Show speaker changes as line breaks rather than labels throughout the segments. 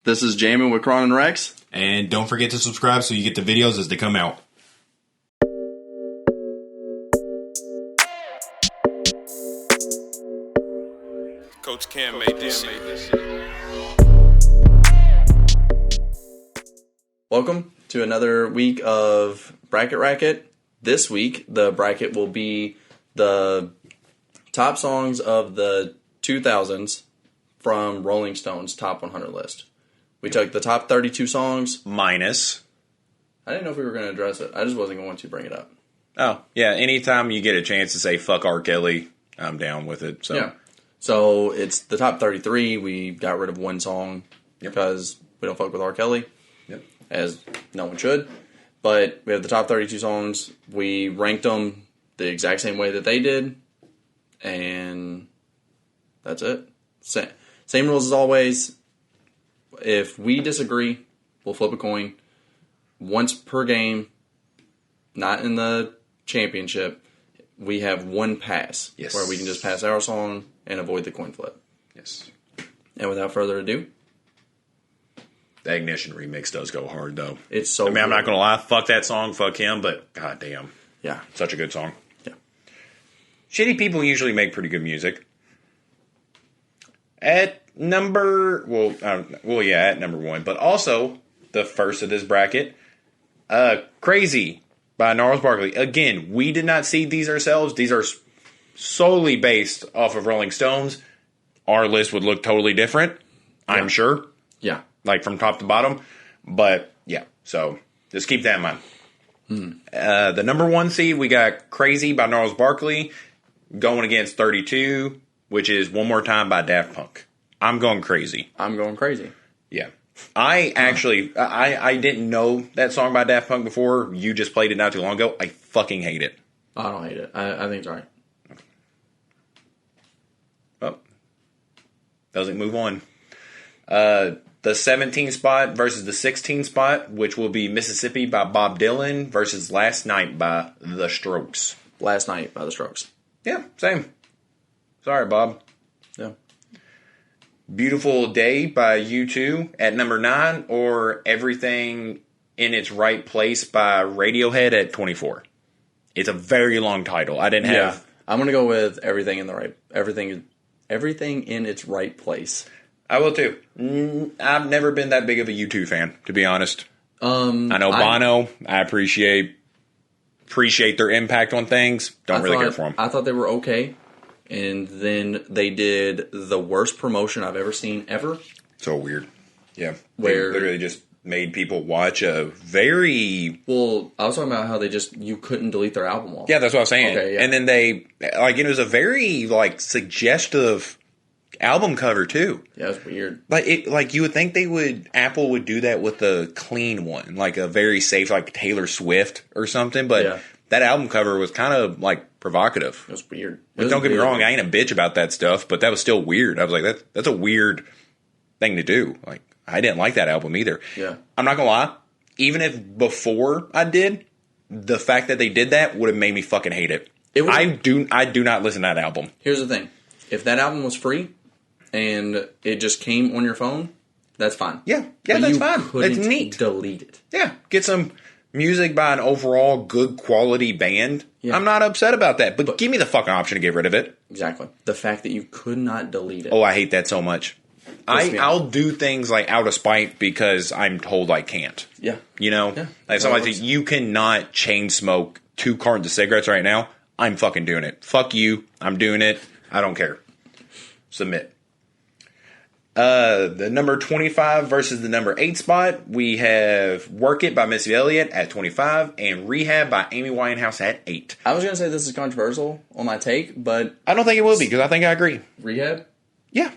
This is Jammin with Kron Rex.
And don't forget to subscribe so you get the videos as they come out.
Coach Cam made this shit.
Welcome to another week of Racket. This week, the bracket will be the top songs of the 2000's from Rolling Stone's Top 100 list. We took the top 32 songs.
Minus.
I didn't know if we were going to address it. I just wasn't going to bring it up.
Oh, yeah. Anytime you get a chance to say fuck R. Kelly, I'm down with it. So.
Yeah. So it's the top 33. We got rid of one song because we don't fuck with R. Kelly.
Yep.
As no one should. But we have the top 32 songs. We ranked them the exact same way that they did. And that's it. Same rules as always. If we disagree, we'll flip a coin. Once per game, not in the championship, we have one pass.
Yes.
Where we can just pass our song and avoid the coin flip.
Yes.
And without further ado,
the Ignition remix does go hard, though.
it's so
I mean, I'm
good.
not going to lie. Fuck that song. Fuck him. But, goddamn.
Yeah.
Such a good song.
Yeah.
Shitty people usually make pretty good music. At number one, but also the first of this bracket, Crazy by Gnarls Barkley. Again, we did not seed these ourselves. These are solely based off of Rolling Stones. Our list would look totally different, I'm sure,
Yeah.
like from top to bottom. But yeah, so just keep that in mind. The number one seed, we got Crazy by Gnarls Barkley going against 32, which is One More Time by Daft Punk. I'm going Crazy.
I'm going crazy.
Yeah. I actually, I didn't know that song by Daft Punk before. You just played it not too long ago. I fucking hate it.
I don't hate it. I think it's alright.
Oh. Doesn't move on. The 17 spot versus the 16 spot, which will be Mississippi by Bob Dylan versus Last Night by The Strokes.
Last Night by The Strokes.
Yeah, same. Sorry, Bob.
Yeah.
Beautiful Day by U2 at number 9, or Everything in Its Right Place by Radiohead at 24. It's a very long title. I didn't have...
Yeah. I'm going to go with Everything in Its Right Place.
I will too. I've never been that big of a U2 fan, to be honest. I know Bono. I appreciate their impact on things. Don't really care for them.
I thought they were okay. And then they did the worst promotion I've ever seen ever.
So weird. Yeah.
Where-
they literally just made people watch a very...
Well, I was talking about how you couldn't delete their album off.
Yeah, that's what I was saying.
Okay, yeah.
And then it was a very, suggestive album cover, too.
Yeah, it's weird.
You would think Apple would do that with a clean one, like a very safe, like Taylor Swift or something, but that album cover was kind of, provocative.
It was weird.
But don't get me wrong, I ain't a bitch about that stuff, but that was still weird. I was like, that's a weird thing to do. I didn't like that album either.
Yeah.
I'm not gonna lie, even if before I did, the fact that they did that would have made me fucking hate it. I do not listen to that album.
Here's the thing. If that album was free and it just came on your phone, that's fine.
Yeah,
But
that's
you
fine.
couldn't
It's neat.
delete it.
Yeah, get some music by an overall good quality band.
Yeah.
I'm not upset about that, but give me the fucking option to get rid of it.
Exactly. The fact that you could not delete it.
Oh, I hate that so much. I'll do things out of spite because I'm told I can't.
Yeah.
You know?
Yeah.
Like somebody says, you cannot chain smoke 2 cartons of cigarettes right now. I'm fucking doing it. Fuck you. I'm doing it. I don't care. Submit. The number 25 versus the number 8 spot, we have Work It by Missy Elliott at 25 and Rehab by Amy Winehouse at 8.
I was going to say this is controversial on my take, but...
I don't think it will be because I think I agree.
Rehab?
Yeah.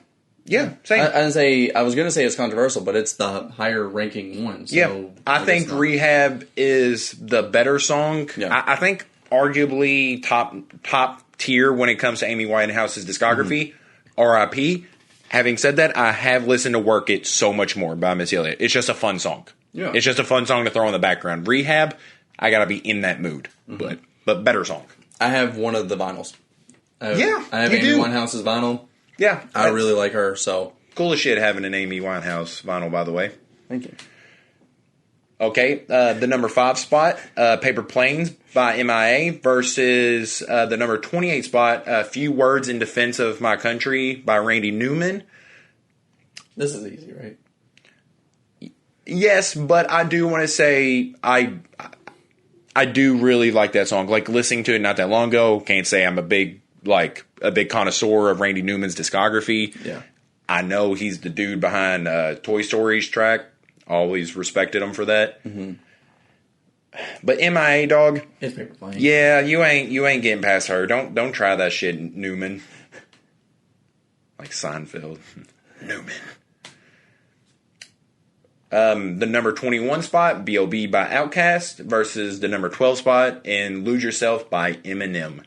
Yeah, same.
I was going to say it's controversial, but it's the higher ranking one. So
yeah, I think Rehab is the better song.
Yeah.
I think arguably top tier when it comes to Amy Winehouse's discography. R.I.P. Having said that, I have listened to Work It so much more by Missy Elliott. It's just a fun song.
Yeah.
It's just a fun song to throw in the background. Rehab, I got to be in that mood. But better song.
I have one of the vinyls. I have
Yeah,
Amy
you do.
Winehouse's vinyl.
Yeah.
I really like her, so
Cool as shit having an Amy Winehouse vinyl, by the way.
Thank you.
Okay, the number 5 spot, Paper Planes by MIA versus the number 28 spot, A Few Words in Defense of My Country by Randy Newman.
This is easy, right?
Yes, but I do want to say I do really like that song. Like, listening to it not that long ago, can't say I'm a big connoisseur of Randy Newman's discography.
Yeah.
I know he's the dude behind Toy Story's track. Always respected him for that.
Mm-hmm.
But MIA, dog.
It's Paper Plane.
Yeah, you ain't getting past her. Don't try that shit, Newman. Like Seinfeld. Newman. The number 21 spot, B.O.B. by Outkast versus the number 12 spot in Lose Yourself by Eminem.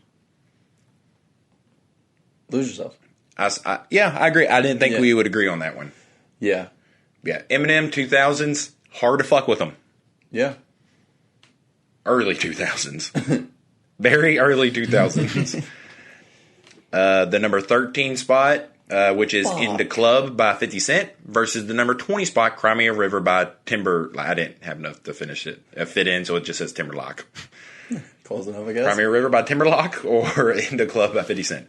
Lose Yourself.
I agree. I didn't think we would agree on that one.
Yeah.
Yeah, Eminem, 2000's, hard to fuck with him.
Yeah.
Early 2000s. Very early 2000s. The number 13 spot, which is In the Club by 50 Cent, versus the number 20 spot, Cry Me a River by Timber. I didn't have enough to finish it. Fit in, so it just says Timberlock.
Close enough, I guess.
Cry Me a River by Timberlock or In the Club by 50 Cent.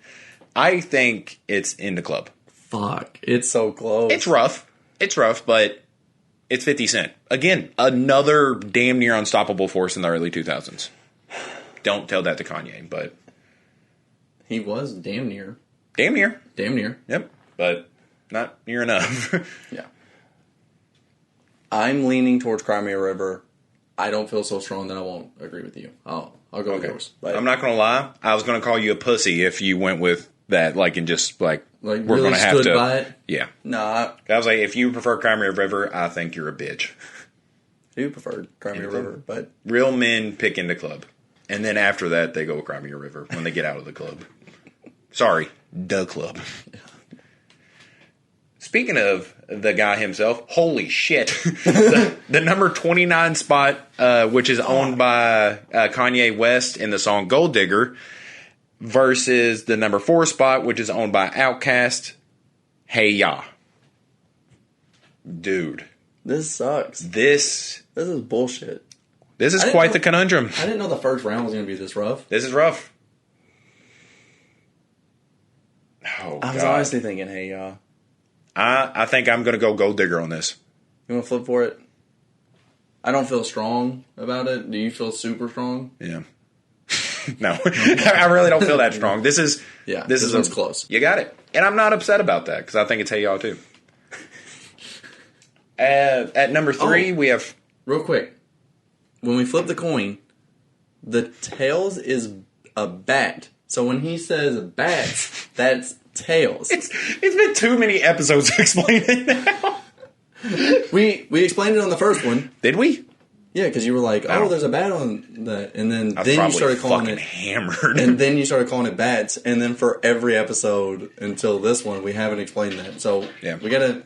I think it's In the Club.
Fuck. It's so close.
It's rough, but it's 50 Cent. Again, another damn near unstoppable force in the early 2000s. Don't tell that to Kanye, but...
He was damn near.
Damn near.
Damn near.
Yep, but not near enough.
Yeah. I'm leaning towards Cry Me a River. I don't feel so strong that I won't agree with you. I'll go with yours.
But I'm not going to lie. I was going to call you a pussy if you went with that, and just, we're
really
going to have to...
by it?
Yeah.
Nah.
I was like, if you prefer Cry Me a River, I think you're a bitch.
I do prefer Cry Me a River, but...
Real men pick In the Club. And then after that, they go Cry Me a River when they get out of the club. Sorry, the club. Speaking of the guy himself, holy shit. the number 29 spot, which is owned by Kanye West in the song Gold Digger, versus the number 4 spot, which is owned by Outkast, Hey Ya. Dude.
This sucks.
This
is bullshit.
This is quite the conundrum.
I didn't know the first round was going to be this rough.
This is rough. Oh,
I was honestly thinking, Hey Ya.
I think I'm going to go Gold Digger on this.
You want to flip for it? I don't feel strong about it. Do you feel super strong?
Yeah. No, I really don't feel that strong. This is
close.
You got it, and I'm not upset about that because I think it's Hey Y'all too. At number 3, we have
real quick. When we flip the coin, the tails is a bat. So when he says bats, that's tails.
It's been too many episodes to explain it now.
We explained it on the first one.
Did we?
Yeah, because you were like, "Oh, there's a bat on that," and then you started calling it
hammered,
and then you started calling it bats, and then for every episode until this one, we haven't explained that. So
yeah,
we gotta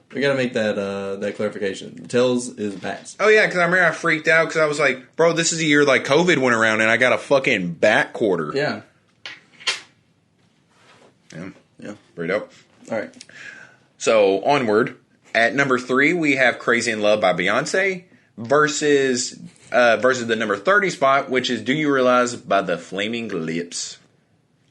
make that clarification. Tails is bats.
Oh yeah, because I remember I freaked out because I was like, "Bro, this is a year like COVID went around, and I got a fucking bat quarter."
Yeah.
Yeah, pretty dope.
All right.
So onward at number 3, we have "Crazy in Love" by Beyonce. Versus the number 30 spot, which is "Do You Realize" by the Flaming Lips.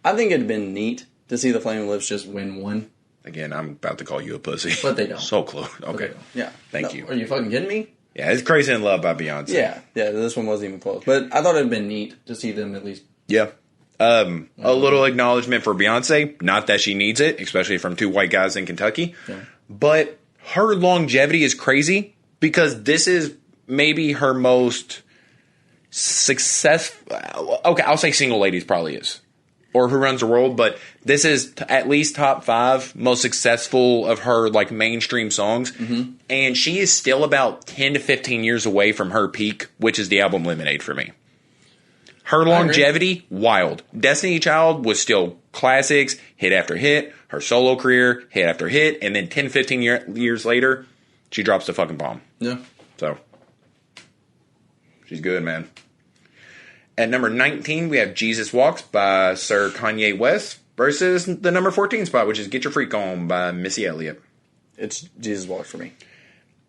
I think it'd been neat to see the Flaming Lips just win one.
Again, I'm about to call you a pussy.
But they don't.
So close. Okay.
Yeah.
Thank you.
Are you fucking kidding me?
Yeah, it's "Crazy in Love" by Beyonce.
Yeah. This one wasn't even close. But I thought it'd been neat to see them at least.
Yeah. A little acknowledgement for Beyonce. Not that she needs it, especially from 2 white guys in Kentucky. Yeah. But her longevity is crazy because this is maybe her most successful. Okay, I'll say "Single Ladies" probably is, or "Who Runs the World," but this is at least top 5 most successful of her mainstream songs, and she is still about 10 to 15 years away from her peak, which is the album Lemonade for me. Her longevity, wild. Destiny Child was still classics, hit after hit. Her solo career, hit after hit, and then 10, 15 years later, she drops the fucking bomb.
Yeah.
So she's good, man. At number 19, we have "Jesus Walks" by Sir Kanye West versus the number 14 spot, which is "Get Your Freak On" by Missy Elliott.
it's Jesus Walks for me.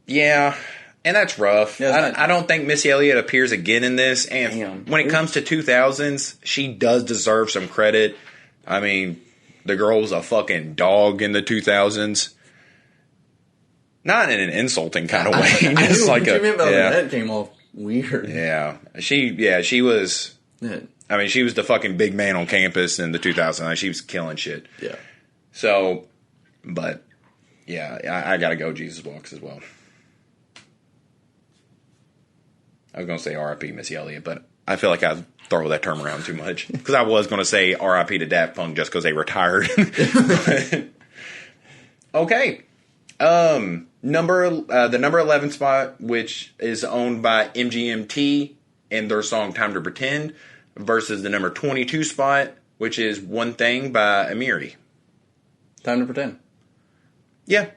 Yeah, and that's rough.
Yeah,
I don't think Missy Elliott appears again in this. And when it comes to 2000s, she does deserve some credit. I mean, the girl was a fucking dog in the 2000s. Not in an insulting kind of way.
Just like that came off weird.
Yeah, she was.
Yeah.
I mean, she was the fucking big man on campus in the 2000s. Like, she was killing shit.
Yeah.
So, but yeah, I gotta go Jesus Walks as well. I was gonna say R.I.P. Missy Elliott, but I feel like I throw that term around too much because I was gonna say R.I.P. to Daft Punk just because they retired. Okay. The number 11 spot, which is owned by MGMT and their song Time to Pretend, versus the number 22 spot, which is One Thing by Amiri.
Time to Pretend.
Yeah.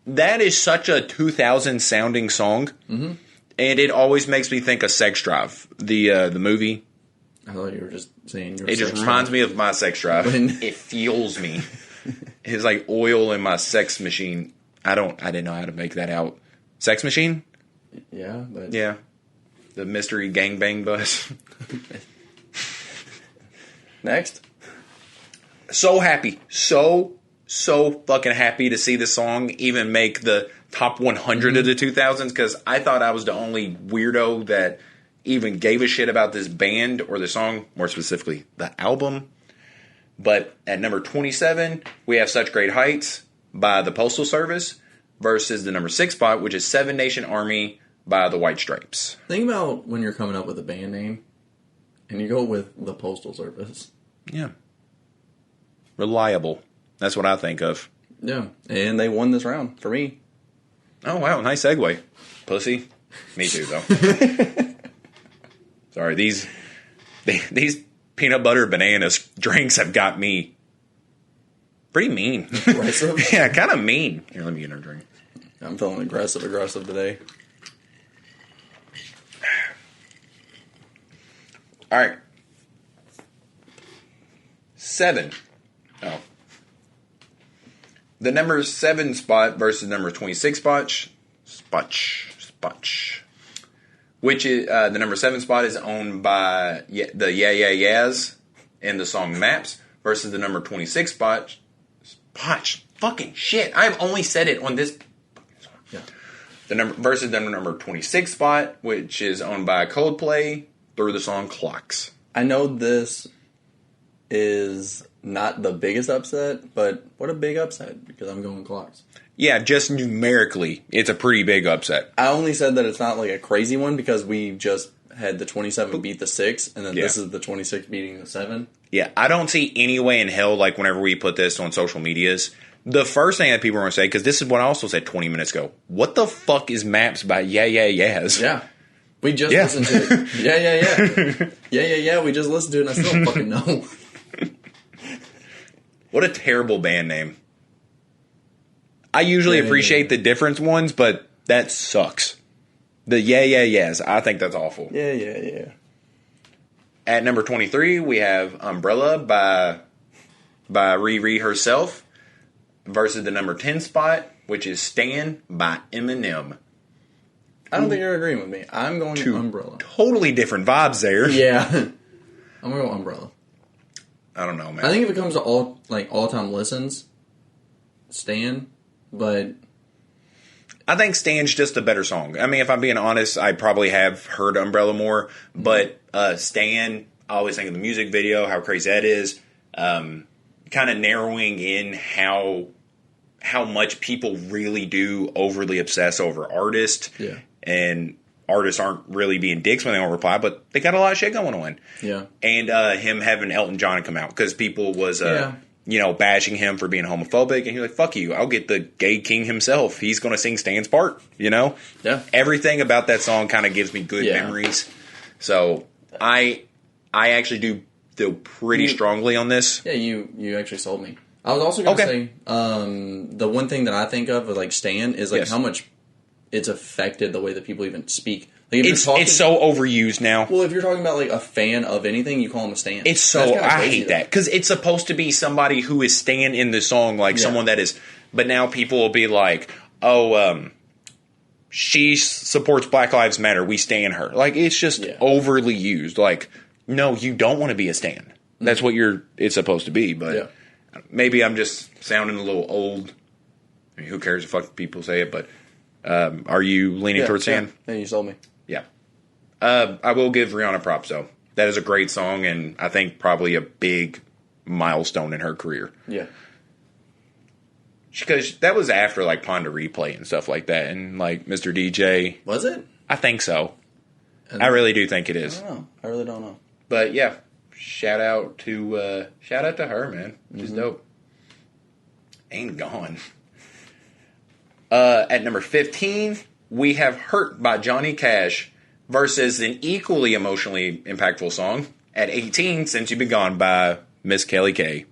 That is such a 2000 sounding song. Mm-hmm. And it always makes me think of Sex Drive, the movie.
I thought you were just saying your
It just reminds me of my sex drive. It fuels me. It's like oil in my sex machine. I didn't know how to make that out. Sex machine?
Yeah, but
yeah. The mystery gangbang bus.
Next.
So happy. So fucking happy to see this song even make the top 100 of the 2000s, because I thought I was the only weirdo that even gave a shit about this band or the song, more specifically, the album. But at number 27, we have Such Great Heights by the Postal Service versus the number 6 spot, which is Seven Nation Army by the White Stripes.
Think about when you're coming up with a band name and you go with the Postal Service.
Yeah. Reliable. That's what I think of.
Yeah. And they won this round for me.
Oh, wow. Nice segue. Pussy. Me too, though. Sorry. These peanut butter bananas drinks have got me pretty mean.
Aggressive?
Yeah, kind of mean. Here, let me get a drink.
I'm feeling aggressive today.
All right. 7. Oh. The number 7 spot versus number 26 spot. Which is the number 7 spot is owned by the Yeah Yeah Yeahs in the song Maps versus the number 26 spot. Fucking shit! I've only said it on this.
Yeah.
Versus the number 26 spot, which is owned by Coldplay through the song Clocks.
I know this is not the biggest upset, but what a big upset, because I'm going Clocks.
Yeah, just numerically, it's a pretty big upset.
I only said that it's not like a crazy one because we just had the 27 beat the 6, and then this is the 26 beating the 7.
Yeah, I don't see any way in hell, like whenever we put this on social medias, the first thing that people are going to say, because this is what I also said 20 minutes ago, what the fuck is Maps by Yeah Yeah Yeahs?
Yeah. We just listened to it. Yeah. We just listened to it, and I still don't fucking know.
What a terrible band name. I usually appreciate the different ones, but that sucks. The Yeah Yeah Yeahs, I think that's awful.
Yeah.
At number 23, we have Umbrella by Riri herself versus the number 10 spot, which is Stan by Eminem.
I don't think you're agreeing with me. I'm going to Umbrella.
Totally different vibes there.
Yeah. I'm going to go Umbrella.
I don't know, man.
I think if it comes to all-time listens, Stan, but
I think Stan's just a better song. I mean, if I'm being honest, I probably have heard Umbrella more, but Stan, I always think of the music video, how crazy that is. Kind of narrowing in how much people really do overly obsess over artists. Yeah. And artists aren't really being dicks when they don't reply, but they got a lot of shit going on.
Yeah.
And him having Elton John come out because people was bashing him for being homophobic, and he's like, fuck you, I'll get the gay king himself. He's going to sing Stan's part, Yeah. Everything about that song kind of gives me good memories. So I actually do feel pretty strongly on this.
Yeah, you actually sold me. I was also going to say, the one thing that I think of like Stan is how much it's affected the way that people even speak. Like
it's so overused now.
Well, if you're talking about like a fan of anything, you call him a stan.
It's so I hate that because it's supposed to be somebody who is stan in the song, like someone that is But now people will be like, oh, she supports Black Lives Matter. We stan her. Like, it's just overly used. Like, no, you don't want to be a stan. That's what it's supposed to be. But maybe I'm just sounding a little old. I mean, who cares if fuck people say it? But are you leaning towards stan?
Yeah, you sold me.
Yeah. I will give Rihanna props, though. That is a great song, and I think probably a big milestone in her career.
Yeah.
Because that was after, like, Ponder Replay and stuff like that, and, like, Mr. DJ.
Was it?
I think so. I really do think it is.
I don't know. I really don't know.
But, yeah, shout out to her, man. She's dope. Ain't gone. At number 15, we have Hurt by Johnny Cash versus an equally emotionally impactful song at 18, Since You've Been Gone by Miss Kelly K.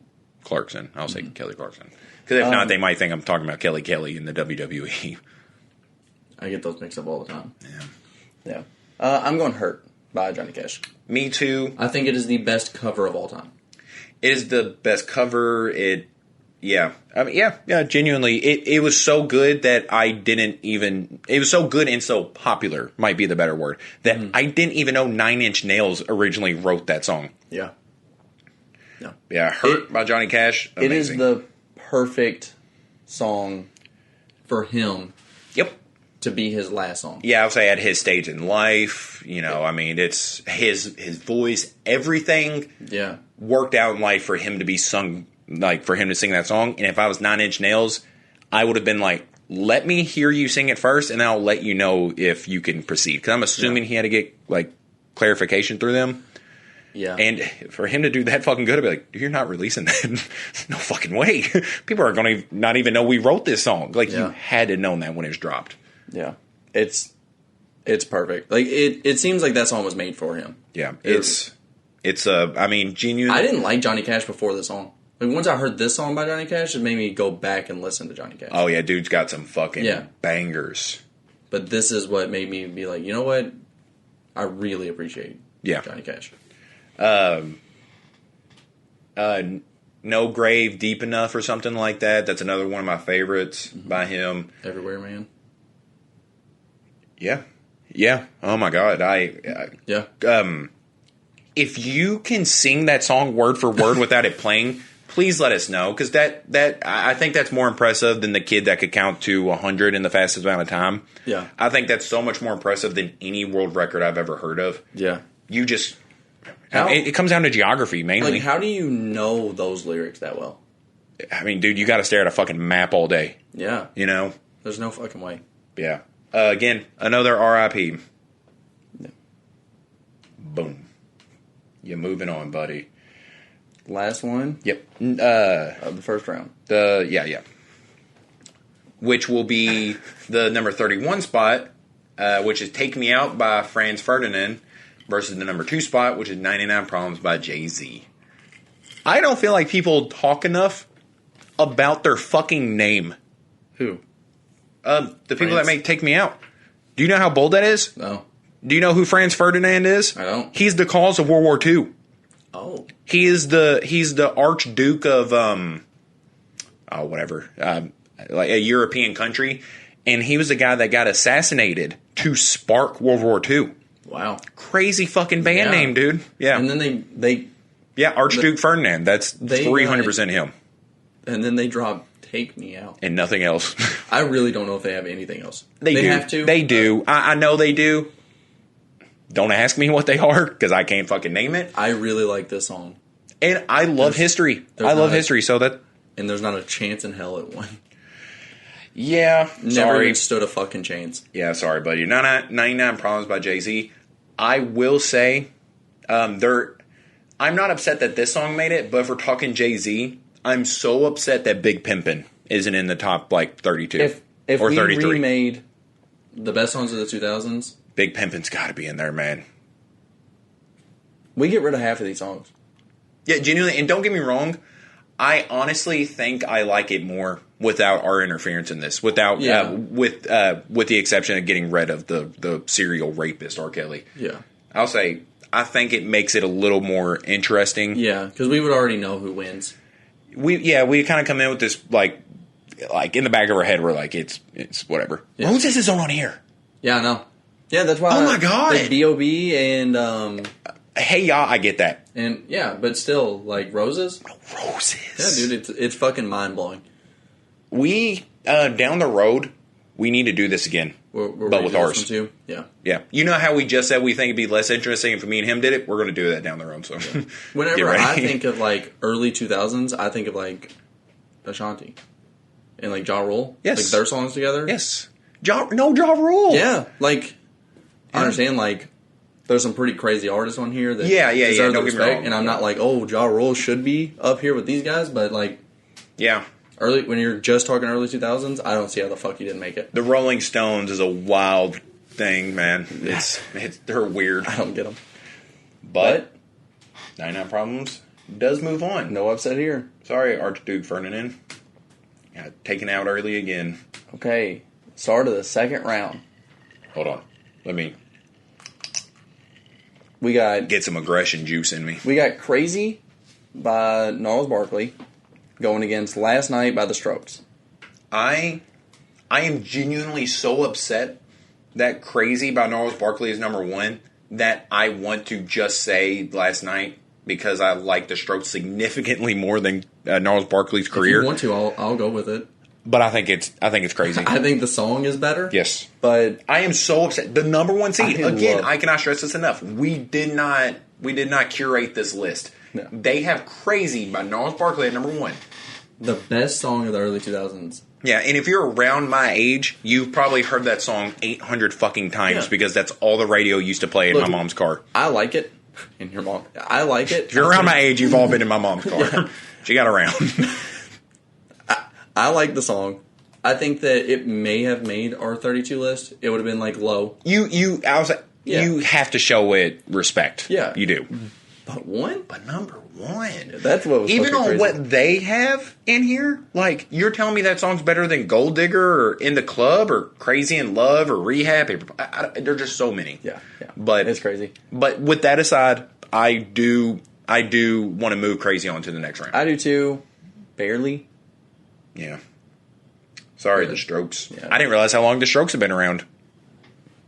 Clarkson. I'll say Kelly Clarkson. Because if not, they might think I'm talking about Kelly Kelly in the WWE.
I get those mixed up all the time. Yeah. I'm going Hurt by Johnny Cash.
Me too.
I think it is the best cover of all time.
It is the best cover. Yeah. I mean, yeah, genuinely. It was so good that I didn't even... It was so good and so popular, might be the better word, that I didn't even know Nine Inch Nails originally wrote that song.
Yeah. No.
Yeah, Hurt by Johnny Cash, amazing.
It is the perfect song for him.
Yep.
To be his last song.
Yeah, I would say at his stage in life, I mean, it's his voice, everything worked out in life for him to be sung... Like, for him to sing that song. And if I was 9 Inch Nails, I would have been like, let me hear you sing it first, and I'll let you know if you can proceed. Because I'm assuming he had to get, like, clarification through them. Yeah. And for him to do that fucking good, I'd be like, you're not releasing that. No fucking way. People are going to not even know we wrote this song. Like, you had to know that when it was dropped.
Yeah. It's perfect. Like, it seems like that song was made for him.
Yeah. It's I mean, genuinely.
I didn't like Johnny Cash before the song. Like, once I heard this song by Johnny Cash, it made me go back and listen to Johnny Cash.
Oh, yeah, dude's got some fucking bangers.
But this is what made me be like, you know what? I really appreciate Johnny Cash. No
Grave Deep Enough or something like that. That's another one of my favorites by him.
Everywhere Man.
Yeah. Yeah. Oh, my God. If you can sing that song word for word without it playing... Please let us know, because that I think that's more impressive than the kid that could count to 100 in the fastest amount of time.
Yeah.
I think that's so much more impressive than any world record I've ever heard of.
Yeah.
You just... It comes down to geography, mainly.
Like, how do you know those lyrics that well?
I mean, dude, you got to stare at a fucking map all day.
Yeah.
You know?
There's no fucking way.
Yeah. Again, another RIP. Yeah. Boom. You're moving on, buddy.
Last one?
Yep.
Of the first round.
Yeah. Which will be the number 31 spot, which is Take Me Out by Franz Ferdinand, versus the number 2 spot, which is 99 Problems by Jay-Z. I don't feel like people talk enough about their fucking name.
Who?
The people that make Take Me Out. Do you know how bold that is?
No.
Do you know who Franz Ferdinand is?
I don't.
He's the cause of World War II.
Oh.
He's the Archduke of whatever, like a European country, and he was the guy that got assassinated to spark World War II.
Wow,
crazy fucking band name, dude. Yeah,
and then they
Archduke Ferdinand. That's 300% him.
And then they dropped Take Me Out
and nothing else.
I really don't know if they have anything else.
They do.
Have to.
They do. I know they do. Don't ask me what they are, because I can't fucking name it.
I really like this song.
And I love history. I love history, so that...
And there's not a chance in hell it won.
Yeah,
Never even stood a fucking chance.
Yeah, sorry, buddy. 99 Problems by Jay-Z. I will say, I'm not upset that this song made it, but if we're talking Jay-Z, I'm so upset that Big Pimpin' isn't in the top, 32
if
or
we
33.
Remade the best songs of the 2000s...
Big Pimpin's got to be in there, man.
We get rid of half of these songs.
Yeah, genuinely. And don't get me wrong, I honestly think I like it more without our interference in this. Without, with the exception of getting rid of the serial rapist R. Kelly.
Yeah,
I'll say I think it makes it a little more interesting.
Yeah, because we would already know who wins.
We kind of come in with this like in the back of our head, we're like, it's whatever.
Yeah.
Roses is on here.
Yeah, I know. Yeah, that's why.
Oh my God.
Like B.O.B. and
Hey, y'all, I get that.
and yeah, but still, like Roses.
Roses.
Yeah, dude, it's fucking mind blowing.
We down the road, we need to do this again, but with ours.
Too? Yeah.
Yeah, you know how we just said we think it'd be less interesting if me and him did it. We're going to do that down the road. So,
Yeah. Whenever I think of like early 2000s, I think of like Ashanti and like Ja Rule.
Yes,
like their songs together.
Yes, Ja Rule.
Yeah, like I understand. Like there's some pretty crazy artists on here that
Don't
deserve the
get me
respect,
wrong.
and I'm not like, oh, Ja Rule should be up here with these guys, but like
Yeah.
early when you're just talking early 2000s, I don't see how the fuck you didn't make it.
The Rolling Stones is a wild thing, man. They're weird.
I don't get them.
But 99 Problems does move on.
No upset here.
Sorry, Archduke Ferdinand. Got taken out early again.
Okay, start of the second round.
Hold on. Let me
We got
get some aggression juice in me.
Crazy by Gnarls Barkley going against Last Night by The Strokes.
I am genuinely so upset that Crazy by Gnarls Barkley is number one that I want to just say Last Night because I like the Strokes significantly more than Gnarls Barkley's career.
If you want to, I'll go with it.
But I think it's crazy.
I think the song is better.
Yes.
But
I am so upset. The number one seed. Again,
love-
I cannot stress this enough. We did not curate this list.
No.
They have Crazy by Gnarls Barkley at number one.
the best song of the early 2000s.
Yeah, and if you're around my age, you've probably heard that song 800 fucking times
Yeah.
because that's all the radio used to play in my mom's car.
I like it. And your mom. I like it.
If you're around my age, you've all been in my mom's car.
Yeah.
She got around.
I like the song. I think that it may have made our 32 list. It would have been like low.
You have to show it respect.
Yeah.
You do.
But one?
But number one.
That's what was
Even
fucking
on
crazy.
what they have in here, like, you're telling me that song's better than Gold Digger or In the Club or Crazy in Love or Rehab? There are just so many.
Yeah.
But
it's crazy.
But with that aside, I do want to move Crazy on to the next round.
I do too. Barely.
Yeah. Sorry,
Yeah.
The Strokes.
Yeah.
I didn't realize how long The Strokes have been around.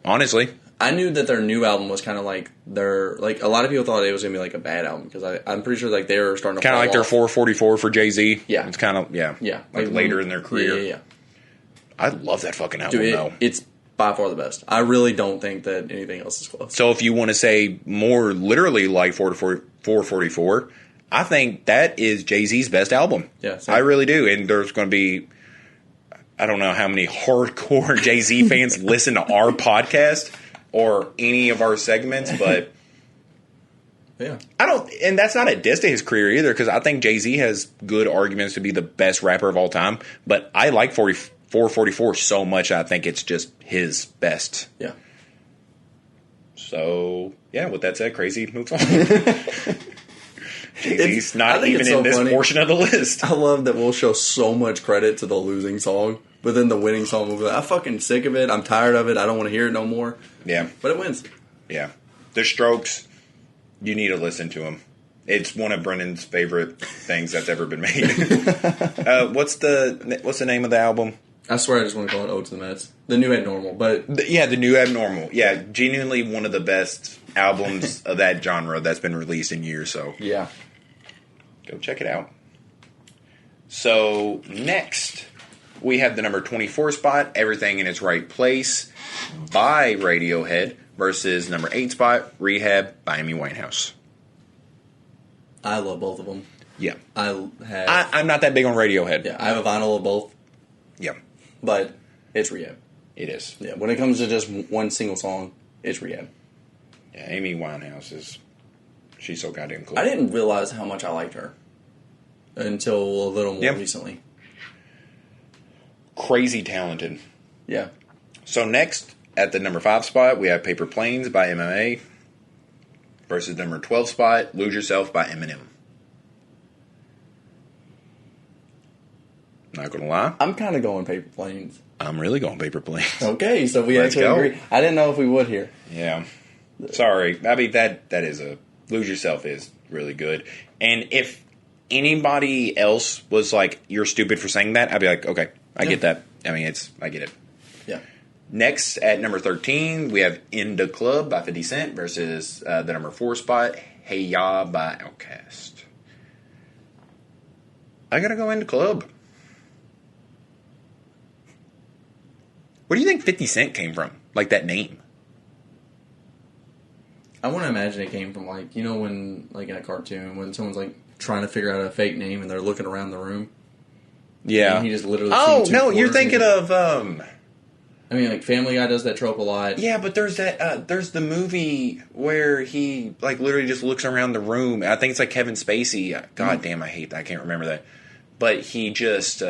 Honestly.
I knew that their new album was kind of like their, like, a lot of people thought it was going to be like a bad album because I'm pretty sure like they were starting to
Kind of
fall
like their
off.
444 for Jay-Z.
Yeah.
It's kind of,
Yeah.
like later in their career.
Yeah.
I love that fucking album,
Dude,
though.
it's by far the best. I really don't think that anything else is close.
So if you want to say more literally like 444, I think that is Jay-Z's best album.
Yeah, same.
I really do. And there's going to be, I don't know how many hardcore Jay-Z fans listen to our podcast or any of our segments, but
Yeah.
and that's not a diss to his career either, because I think Jay-Z has good arguments to be the best rapper of all time, but I like 444 so much, I think it's just his best.
Yeah.
So, yeah, with that said, Crazy moves on. Jay-Z's
I
not
think
even
it's
in
so
this
funny.
portion of the list.
I love that we'll show so much credit to the losing song, but then the winning song will be like, I'm fucking sick of it. I'm tired of it. I don't want to hear it no more.
Yeah.
But it wins.
Yeah. The Strokes, you need to listen to them. It's one of Brendan's favorite things that's ever been made. What's the name of the album?
I swear I just want to call it Ode to the Mets. The New Abnormal, but
The New Abnormal. Yeah, genuinely one of the best albums of that genre that's been released in years, so
yeah.
go check it out. So, next, we have the number 24 spot, Everything in Its Right Place by Radiohead versus number 8 spot, Rehab by Amy Winehouse.
I love both of them.
Yeah.
I'm
not that big on Radiohead.
I have a vinyl of both,
Yeah,
but it's Rehab.
it is.
Yeah, when it comes to just one single song, it's Rehab.
Yeah, Amy Winehouse she's so goddamn cool.
I didn't realize how much I liked her until a little more recently.
Crazy talented.
Yeah.
So next, at the number 5 spot, we have Paper Planes by MMA versus number 12 spot, Lose Yourself by Eminem. Not gonna lie,
I'm kind of going Paper Planes.
I'm really going Paper Planes.
Okay, so we
Let's
actually
go.
agree. I didn't know if we would here.
Yeah. Sorry. I mean, that is Lose Yourself is really good. And if anybody else was like, you're stupid for saying that, I'd be like, okay, I get that. I mean, I get it.
Yeah.
Next, at number 13, we have In the Club by 50 Cent versus the number 4 spot, Hey Ya by Outkast. I gotta go In the Club. Where do you think 50 Cent came from? Like that name?
I want to imagine it came from, like, you know, when, like, in a cartoon, when someone's, like, trying to figure out a fake name and they're looking around the room.
Yeah.
And he just literally
Oh,
seen two
no, you're
quarters
thinking
and-
of,
I mean, like, Family Guy does that trope a lot.
Yeah, but there's that, there's the movie where he, like, literally just looks around the room. I think it's like Kevin Spacey. God damn, I hate that. I can't remember that. But he just,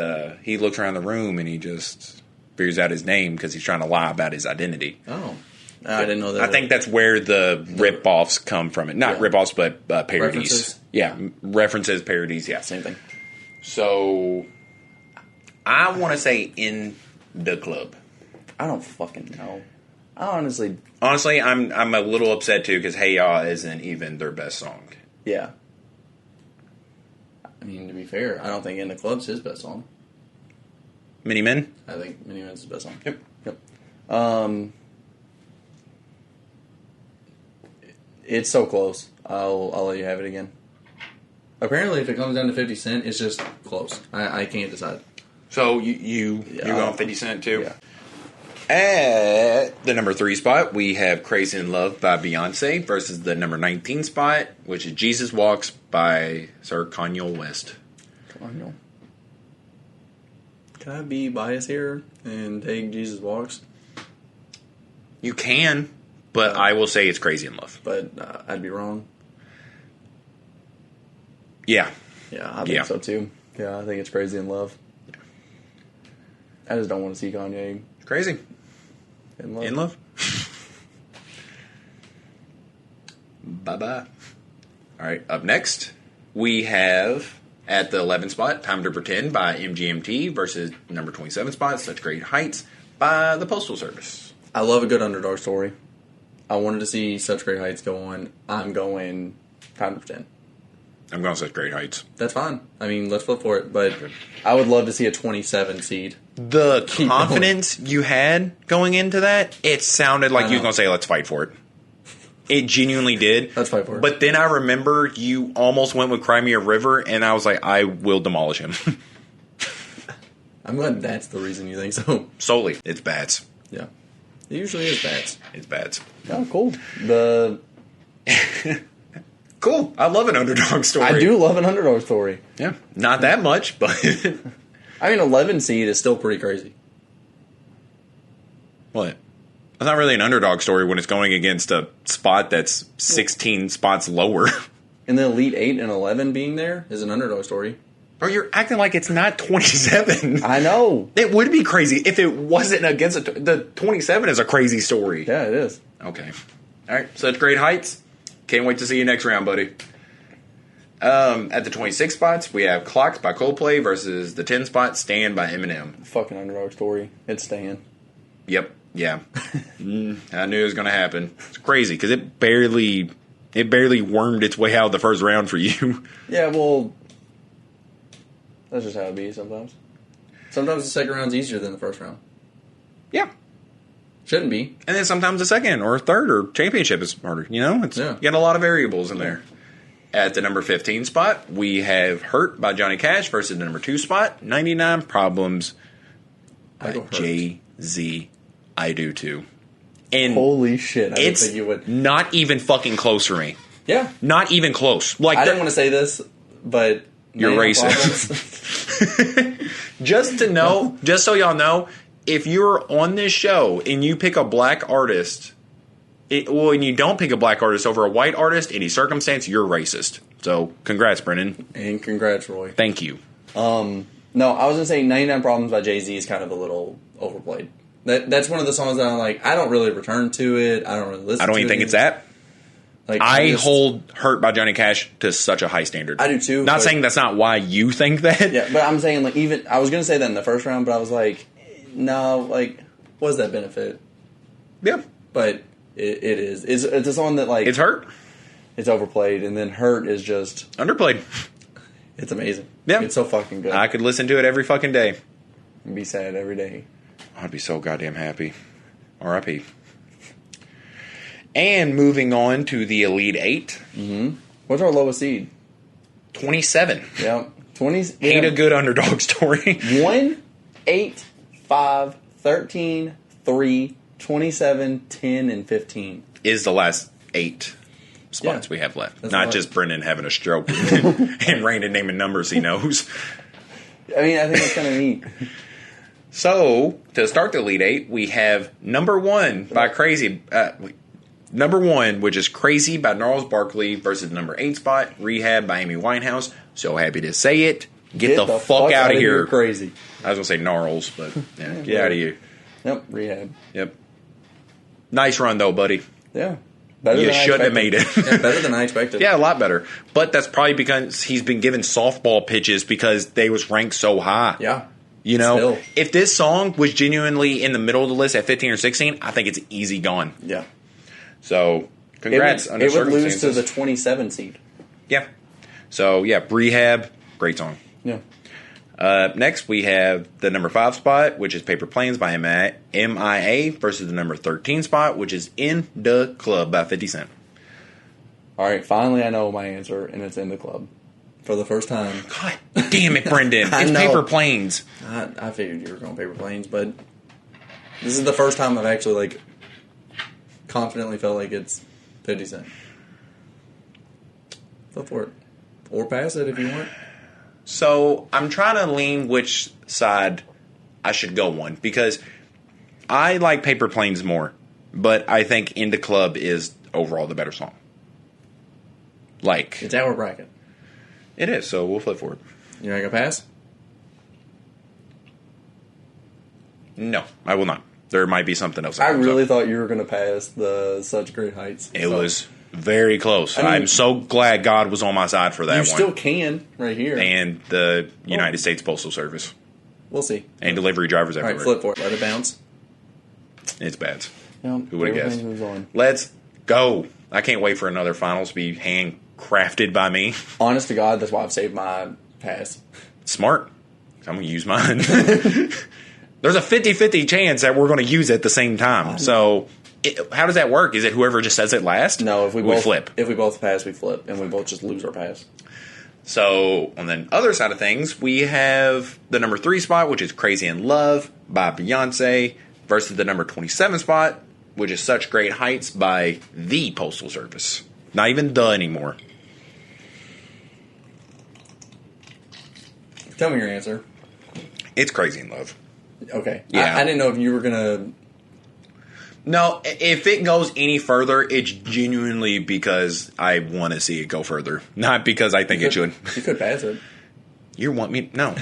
he looks around the room and he just figures out his name because he's trying to lie about his identity.
Oh. I didn't know that.
I think that's where the rip-offs come from. Not rip-offs, but parodies.
References?
Yeah, references, parodies, yeah.
Same thing.
So, I want to say In the Club.
I don't fucking know. I honestly...
Honestly, I'm a little upset, too, because Hey Ya isn't even their best song.
Yeah. I mean, to be fair, I don't think In the Club's his best song.
Mini Men?
I think Mini Man's his best song.
Yep.
It's so close. I'll let you have it again. Apparently, if it comes down to 50 Cent, it's just close. I can't decide.
So, you're going 50 Cent, too?
Yeah.
At the number 3 spot, we have Crazy in Love by Beyonce versus the number 19 spot, which is Jesus Walks by Sir Kanye West.
Kanye. Can I be biased here and take Jesus Walks?
You can, but I will say it's Crazy in Love.
But I'd be wrong.
Yeah.
Yeah, I think so too. Yeah, I think it's Crazy in Love. I just don't want to see Kanye
Crazy.
in love.
In Love? Bye-bye. All right, up next, we have, at the 11th spot, Time to Pretend by MGMT versus number 27 spot, Such Great Heights by the Postal Service.
I love a good underdog story. I wanted to see Such Great Heights go on. I'm going Time to Pretend.
I'm going Such Great Heights.
That's fine. I mean, let's flip for it. But I would love to see a 27 seed.
The confidence you had going into that, it sounded like you was going to say, let's fight for it. It genuinely did.
Let's fight for it.
But then I remember you almost went with Cry Me a River, and I was like, I will demolish him.
I'm glad that's the reason you think so.
Solely. It's bats.
Yeah. It usually is bats.
It's bats.
Oh, cool.
Cool. I love an underdog story.
I do love an underdog story.
Yeah. Not that much, but...
I mean, 11 seed is still pretty crazy.
What? It's not really an underdog story when it's going against a spot that's 16 spots lower.
And the Elite 8 and 11 being there is an underdog story.
Bro, you're acting like it's not 27.
I know.
It would be crazy if it wasn't against the 27 is a crazy story.
Yeah, it is.
Okay. All right. Such Great Heights. Can't wait to see you next round, buddy. At the 26 spots, we have Clocks by Coldplay versus the 10 spot Stand by Eminem.
Fucking underdog story. It's staying.
Yep. Yeah. I knew it was going to happen. It's crazy because it barely wormed its way out of the first round for you.
Yeah, well, that's just how it be sometimes. Sometimes the second round's easier than the first round.
Yeah.
Shouldn't be.
And then sometimes the second or third or championship is harder. You know, you got a lot of variables in there. At the number 15 spot, we have Hurt by Johnny Cash versus the number 2 spot, 99 Problems by Jay-Z. I do too. And
holy shit, I didn't
it's
think you would.
Not even fucking close for me.
Yeah.
Not even close. Like
I didn't want to say this, but
you're racist. Just to know, just so y'all know, if you're on this show and you pick a black artist, and you don't pick a black artist over a white artist, any circumstance, you're racist. So, congrats, Brenden.
And congrats, Roy.
Thank you.
No, I was going to say 99 Problems by Jay-Z is kind of a little overplayed. That's one of the songs that I'm like, I don't really return to it. I don't really listen to it.
I don't even think it's that.
Like,
I hold Hurt by Johnny Cash to such a high standard.
I do too.
Not saying that's not why you think that.
Yeah, but I'm saying, like, even, I was going to say that in the first round, but I was like, no, like, what's that benefit?
Yeah.
But it is. It's a song that, like...
It's Hurt.
It's overplayed, and then Hurt is just...
Underplayed.
It's amazing.
Yeah.
It's so fucking good.
I could listen to it every fucking day.
and be sad every day.
I'd be so goddamn happy. R.I.P. And moving on to the Elite Eight.
Mm-hmm. What's our lowest seed?
27.
Yep. 20.
Ain't a good underdog story.
1, 8, 5, 13, 3, 27, 10, and 15.
Is the last 8 spots we have left.
That's
Not just Brenden having a stroke and Brandon naming numbers he knows.
I mean, I think it's kind of neat.
So, to start the Elite Eight, we have number 1 by Crazy. Number 1, which is Crazy by Gnarls Barkley versus number 8 spot, Rehab by Amy Winehouse. So happy to say it. Get the fuck out of here.
Crazy.
I was going to say Gnarls, but yeah, get out of here.
Yep, Rehab.
Yep. Nice run, though, buddy.
Yeah.
You shouldn't have made it.
Yeah, better than I expected.
Yeah, a lot better. But that's probably because he's been given softball pitches because they was ranked so high.
Yeah.
You know,
Still.
if this song was genuinely in the middle of the list at 15 or 16, I think it's easy gone.
Yeah.
So, congrats.
It would lose to the 27 seed.
Yeah. So, yeah, Rehab, great song.
Yeah.
Next, we have the number 5 spot, which is Paper Planes by MIA versus the number 13 spot, which is In the Club by 50 Cent.
All right, finally I know my answer, and it's In the Club. For the first time.
God damn it, Brenden.
I
It's
know.
Paper Planes.
I figured you were going Paper Planes, but this is the first time I've actually, like, confidently felt like it's 50 Cent. Go for it. Or pass it if you want.
So, I'm trying to lean which side I should go on, because I like Paper Planes more, but I think In the Club is overall the better song. Like,
It's our bracket.
it is, so we'll flip for it.
You're not going to pass?
No, I will not. There might be something else.
I
that comes
really
up.
thought you were going to pass the Such Great Heights.
It was very close.
I mean,
I'm so glad God was on my side for that
You
one.
still can right here.
And the United States Postal Service.
We'll see.
And delivery drivers
All right,
everywhere.
flip for it. Let it bounce.
It's bad.
Yeah,
Who would have guessed?
everything moves on.
Let's go. I can't wait for another finals to be handcrafted by me.
Honest to God, that's why I've saved my pass.
Smart. I'm going to use mine. There's a 50-50 chance that we're going to use it at the same time. So, how does that work? Is it whoever just says it last?
No, if we
we
both
flip.
If we both pass, we flip, and we both just lose our pass.
So, on the other side of things, we have the number 3 spot, which is Crazy in Love by Beyonce, versus the number 27 spot, which is Such Great Heights by the Postal Service. Not even the anymore.
Tell me your answer.
It's Crazy in Love.
Okay.
Yeah.
I didn't know if you were going to...
No, if it goes any further, it's genuinely because I want to see it go further. Not because I think it should.
You could pass it.
You want me? No.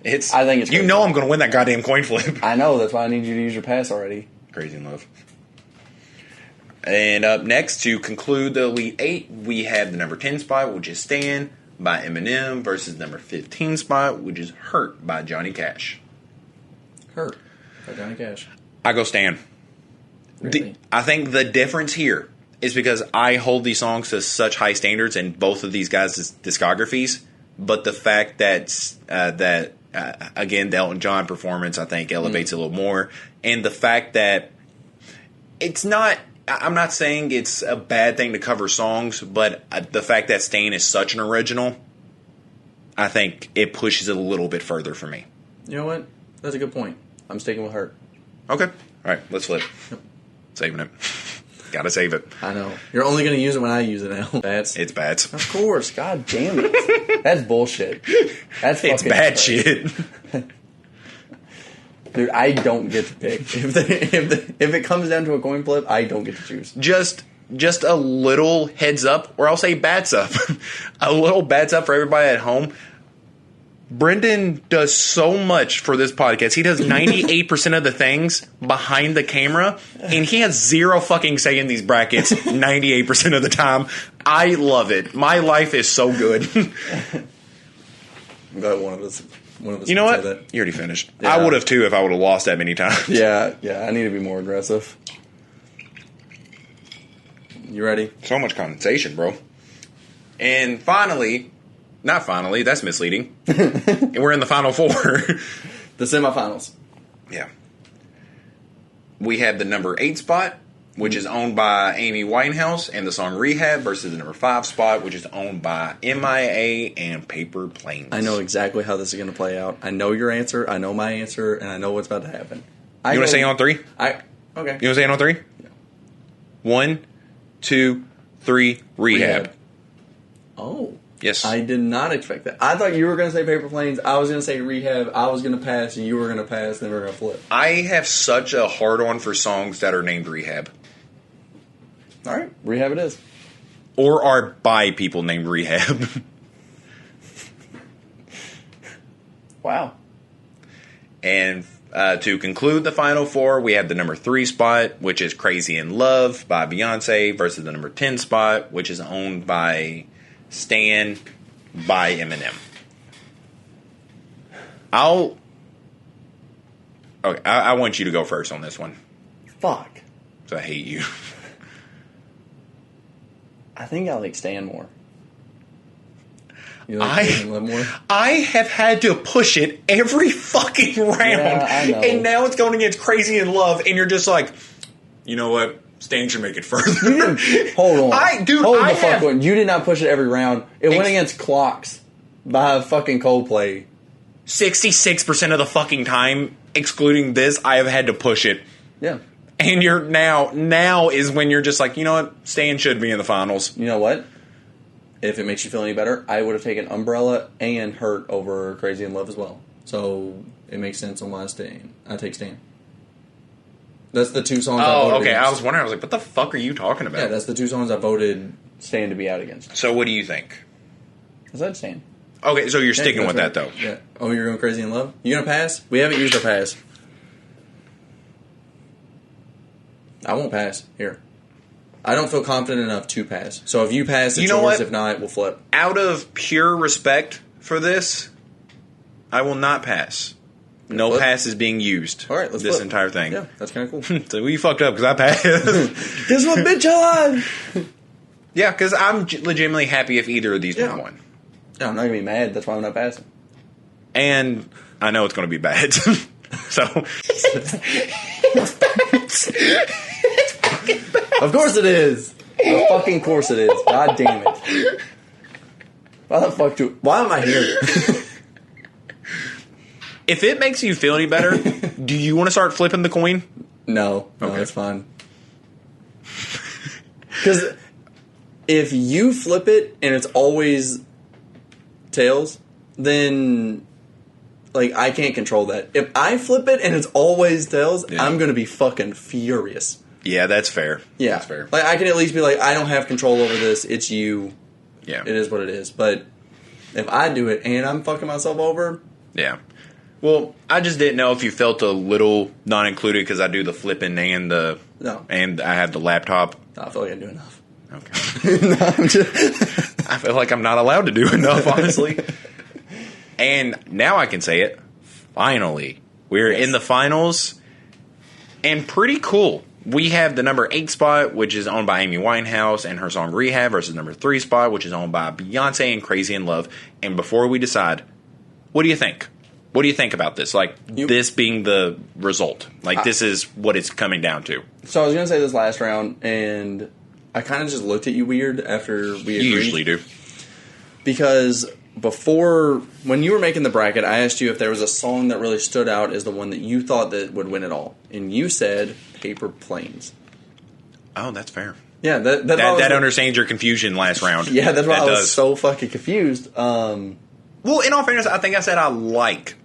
It's.
I think it's
You
Crazy.
know I'm going to win that goddamn coin flip.
I know. That's why I need you to use your pass already.
Crazy in Love. And up next, to conclude the Elite 8, we have the number 10 spot, which is Stan by Eminem, versus number 15 spot, which is Hurt by Johnny Cash.
Hurt. By Johnny Cash.
I go Stan.
Really?
I think the difference here is because I hold these songs to such high standards in both of these guys' discographies, but the fact that again, the Elton John performance, I think, elevates it a little more, and the fact that it's not. I'm not saying it's a bad thing to cover songs, but the fact that Stain is such an original, I think it pushes it a little bit further for me.
You know what? That's a good point. I'm sticking with Hurt.
Okay. All right, let's flip. Saving it. Gotta save it.
I know. You're only going to use it when I use it now. That's...
It's bad.
Of course. God damn it. That's bullshit. That's
It's
fucking
bad
crazy.
shit.
Dude, I don't get to pick. If it comes down to a coin flip, I don't get to choose.
Just a little heads up, or I'll say bats up. A little bats up for everybody at home. Brenden does so much for this podcast. He does 98% of the things behind the camera, and he has zero fucking say in these brackets 98% of the time. I love it. My life is so good.
I'm glad one of us
You know
can
what?
say that.
You already finished.
Yeah.
I would have too if I would have lost that many times.
Yeah, I need to be more aggressive. You ready?
So much condensation, bro. And finally, not finally, that's misleading. And we're in the final four.
The semifinals.
Yeah. We have the number 8 spot, which is owned by Amy Winehouse, and the song Rehab, versus the number 5 spot, which is owned by MIA and Paper Planes.
I know exactly how this is going to play out. I know your answer, I know my answer, and I know what's about to happen.
You want to say it on 3?
Okay. You
want to say it on 3?
Yeah.
1, 2, 3, Rehab.
Oh.
Yes.
I did not expect that. I thought you were going to say Paper Planes. I was going to say Rehab. I was going to pass, and you were going to pass, and then we were going to flip.
I have such a hard-on for songs that are named Rehab.
All right. Rehab it is.
Or are by people named Rehab.
Wow.
And to conclude the final 4, we have the number 3 spot, which is Crazy in Love by Beyonce, versus the number 10 spot, which is owned by Stan by Eminem. I want you to go first on this one.
Fuck.
So I hate you.
I think I like Stan more. You like Crazy in Love more?
I have had to push it every fucking round.
Yeah, I know.
And now it's going against Crazy in Love, and you're just like, you know what? Stan should make it further.
Hold on.
Fuck
on. You did not push it every round. It went against Clocks by fucking Coldplay.
66% of the fucking time, excluding this, I have had to push it.
Yeah.
And you're now is when you're just like, you know what? Stan should be in the finals.
You know what? If it makes you feel any better, I would have taken Umbrella and Hurt over Crazy in Love as well. So it makes sense on why I take Stan. That's the 2 songs I voted
okay.
against.
I was wondering. I was like, what the fuck are you talking about?
Yeah, that's the 2 songs I voted Stan to be out against.
So what do you think?
I said Stan.
Okay, so you're sticking with that, though.
Yeah. Oh, you're going Crazy in Love? You going to pass? We haven't used our pass. I won't pass. Here. I don't feel confident enough to pass. So if you pass, it's yours. If not, we'll flip.
Out of pure respect for this, I will not pass. No pass is being used.
All right, let's
this
flip.
entire thing.
Yeah, that's kind of cool.
So we fucked up because I passed.
Guess what, bitch, alive?
Yeah, because I'm legitimately happy if either of these would have won.
No, I'm not going to be mad. That's why I'm not passing.
And I know it's going to be bad. So.
Of course it is. Of fucking course it is. God damn it. Why am I here?
If it makes you feel any better, do you want to start flipping the coin?
No, it's fine. Because if you flip it and it's always tails, then like I can't control that. If I flip it and it's always tails, I'm going to be fucking furious.
Yeah, that's fair.
Yeah,
that's fair.
Like I can at least be like, I don't have control over this. It's you.
Yeah,
it is what it is. But if I do it and I'm fucking myself over,
yeah. Well, I just didn't know if you felt a little not included because I do the flipping and and I have the laptop.
No, I feel like I do enough.
Okay.
No,
I feel like I'm not allowed to do enough, honestly. And now I can say it. Finally, we're in the finals, and pretty cool. We have the number 8 spot, which is owned by Amy Winehouse and her song Rehab, versus number 3 spot, which is owned by Beyonce and Crazy in Love. And before we decide, what do you think? What do you think about this? Like, this being the result. Like, this is what it's coming down to.
So I was going to say this last round, and I kind of just looked at you weird after we agreed.
You usually do.
Because before, when you were making the bracket, I asked you if there was a song that really stood out as the one that you thought that would win it all. And you said Paper Planes.
Oh, that's fair.
Yeah,
that understands your confusion last round.
Yeah, that's why I was so fucking confused.
Well, in all fairness, I think I said I like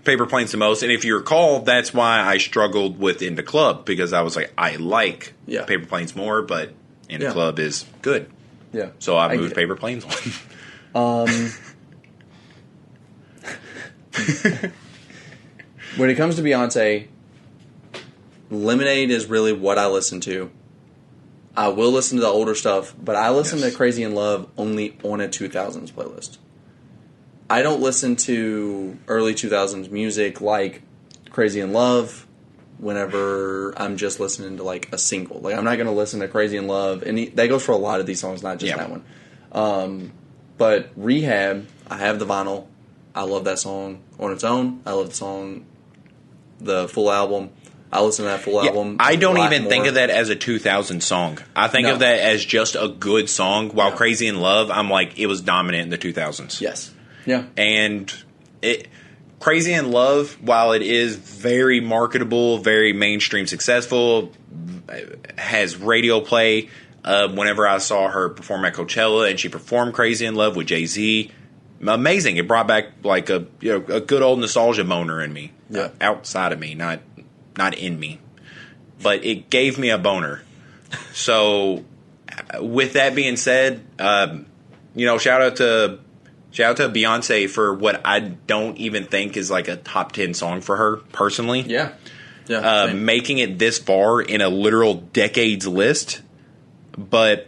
Paper Planes the most. And if you recall, that's why I struggled with Into Club, because I was like, I like Paper Planes more, but Into Club is good.
Yeah.
So I moved Paper Planes on.
When it comes to Beyonce, Lemonade is really what I listen to. I will listen to the older stuff, but I listen to Crazy in Love only on a 2000's playlist. I don't listen to early 2000s music like Crazy in Love whenever I'm just listening to like a single. Like I'm not going to listen to Crazy in Love, and that goes for a lot of these songs, not just that one. But Rehab, I have the vinyl. I love that song on its own. I love the song, the full album. I listen to that full album.
I don't even think of that as a 2000 song. I think of that as just a good song. While Crazy in Love, I'm like, it was dominant in the 2000s.
Yes. Yeah.
And Crazy in Love, while it is very marketable, very mainstream successful, has radio play. Whenever I saw her perform at Coachella and she performed Crazy in Love with Jay-Z, amazing. It brought back like a good old nostalgia boner in me.
Yeah.
Outside of me, not in me. But it gave me a boner. So with that being said, shout out to Beyonce for what I don't even think is like a top 10 song for her personally.
Yeah. Yeah.
Making it this far in a literal decades list, but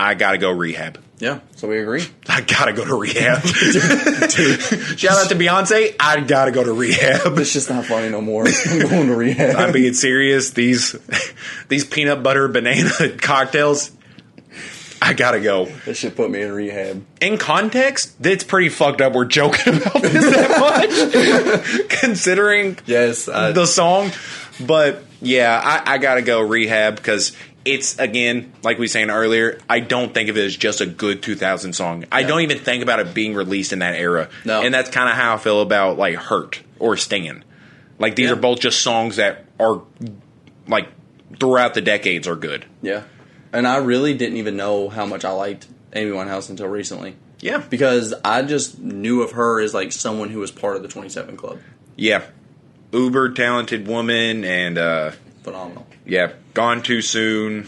I gotta go rehab.
Yeah, so we agree.
I gotta go to rehab. Shout out to Beyonce. I gotta go to rehab.
It's just not funny no more. I'm going to rehab.
I'm being serious. These peanut butter banana cocktails, I gotta go.
This should put me in rehab.
In context, it's pretty fucked up we're joking about this that much, considering the song. But yeah, I gotta go rehab because it's, again, like we were saying earlier, I don't think of it as just a good 2000 song. I don't even think about it being released in that era.
No.
And that's kind of how I feel about like Hurt or Stan. Like these are both just songs that are like throughout the decades are good.
Yeah. And I really didn't even know how much I liked Amy Winehouse until recently.
Yeah.
Because I just knew of her as like someone who was part of the 27 Club.
Yeah. Uber talented woman and
phenomenal.
Yeah. Gone Too Soon.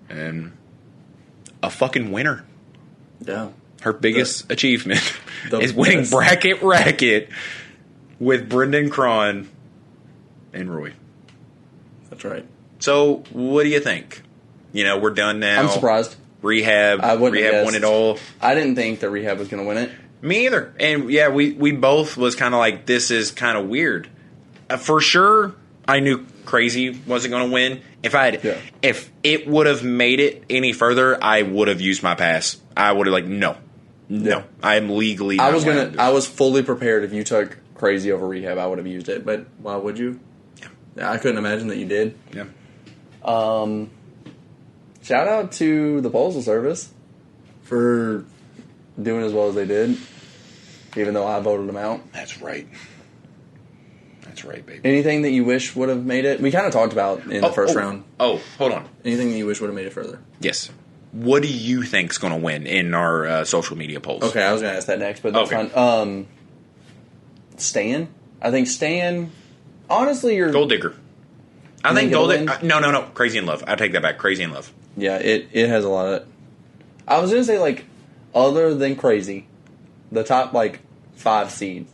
And a fucking winner.
Yeah.
Her biggest achievement is
best.
winning Bracket Racket with Brenden, Kron, and Roy.
That's right.
So, what do you think? We're done now.
I'm surprised.
Rehab won it all.
I didn't think that Rehab was going to win it.
Me either. And yeah, we both was kind of like, this is kind of weird. For sure, I knew Crazy wasn't going to win. If it would have made it any further, I would have used my pass. I would have no, I am legally.
I was fully prepared. If you took Crazy over Rehab, I would have used it. But why would you? Yeah, I couldn't imagine that you did.
Yeah.
Shout out to the Postal Service for doing as well as they did, even though I voted them out.
That's right. That's right, baby.
Anything that you wish would have made it? We kind of talked about in the first round.
Oh, hold on.
Anything that you wish would have made it further?
Yes. What do you think's going to win in our social media polls?
Okay, I was going to ask that next, but that's fine. Stan? I think Stan... Honestly, you're...
Gold Digger. I think Gold Digger... No. Crazy in Love. I take that back. Crazy in Love.
Yeah, it has a lot of... I was going to say, like, other than Crazy, the top, 5 seeds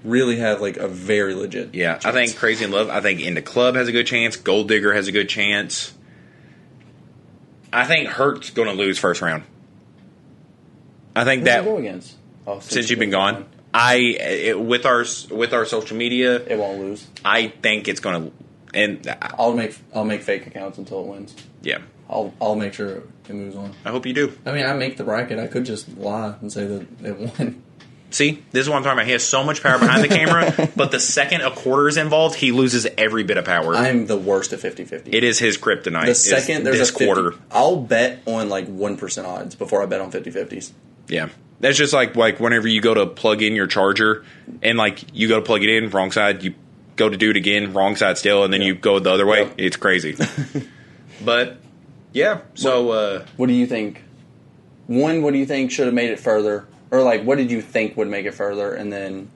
really have, a very legit chance.
I think Crazy in Love. I think In the Club has a good chance. Gold Digger has a good chance. I think Hurt's going to lose first round. I think
Who's it go against? Oh,
since you've been gone. With our social media,
it won't lose.
I think it's going to, and
I'll make fake accounts until it wins.
Yeah,
I'll make sure it moves on.
I hope you do.
I mean, I make the bracket. I could just lie and say that it won.
See, this is what I'm talking about. He has so much power behind the camera, but the second a quarter is involved, he loses every bit of power.
I'm the worst at 50-50.
It is his kryptonite.
The second there's
this
a 50,
quarter,
I'll bet on 1% odds before I bet on 50-50s.
Yeah. That's just like whenever you go to plug in your charger and you go to plug it in, wrong side, you go to do it again, wrong side still, and then you go the other way. Yep. It's crazy. But, yeah. So,
what do you think? One, what do you think should have made it further? Or, what did you think would make it further? And then...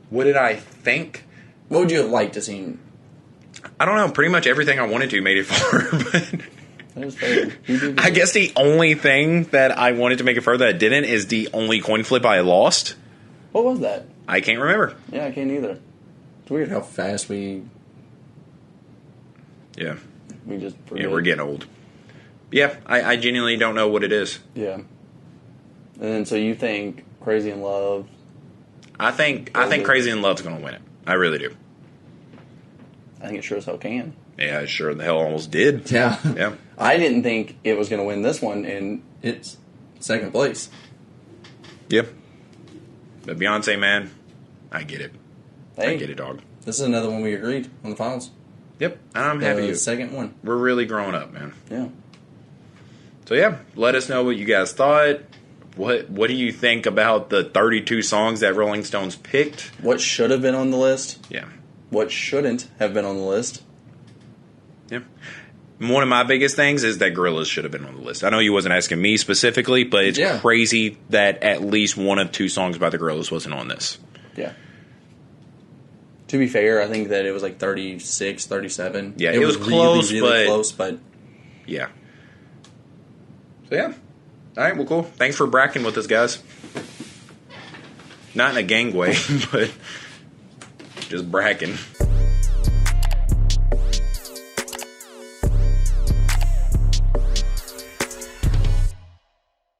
What did I think?
What would you have liked to see?
I don't know. Pretty much everything I wanted to made it far, but... I guess the only thing that I wanted to make it further that didn't is the only coin flip I lost.
What was that?
I can't remember.
Yeah, I can't either. It's weird how fast we...
Yeah.
We just forget.
Yeah, we're getting old. Yeah, I genuinely don't know what it is.
Yeah. And then, so you think Crazy in Love...
I think Crazy in Love's going to win it. I really do.
I think it sure as hell can.
Yeah, it sure the hell almost did.
Yeah.
Yeah.
I didn't think it was going to win this one, and it's second place.
Yep. But Beyonce, man, I get it.
Hey,
I get it, dog.
This is another one we agreed on the finals.
Yep, and I'm happy.
The second one.
We're really growing up, man.
Yeah.
So yeah, let us know what you guys thought. What do you think about the 32 songs that Rolling Stones picked?
What should have been on the list?
Yeah.
What shouldn't have been on the list?
Yeah. One of my biggest things is that Gorillaz should have been on the list. I know you wasn't asking me specifically, but it's crazy that at least one of two songs by the Gorillaz wasn't on this.
Yeah. To be fair, I think that it was like 36, 37.
Yeah, it was close,
really close, but
yeah. So yeah. All right, well, cool. Thanks for bracking with us, guys. Not in a gang way, but just bracking.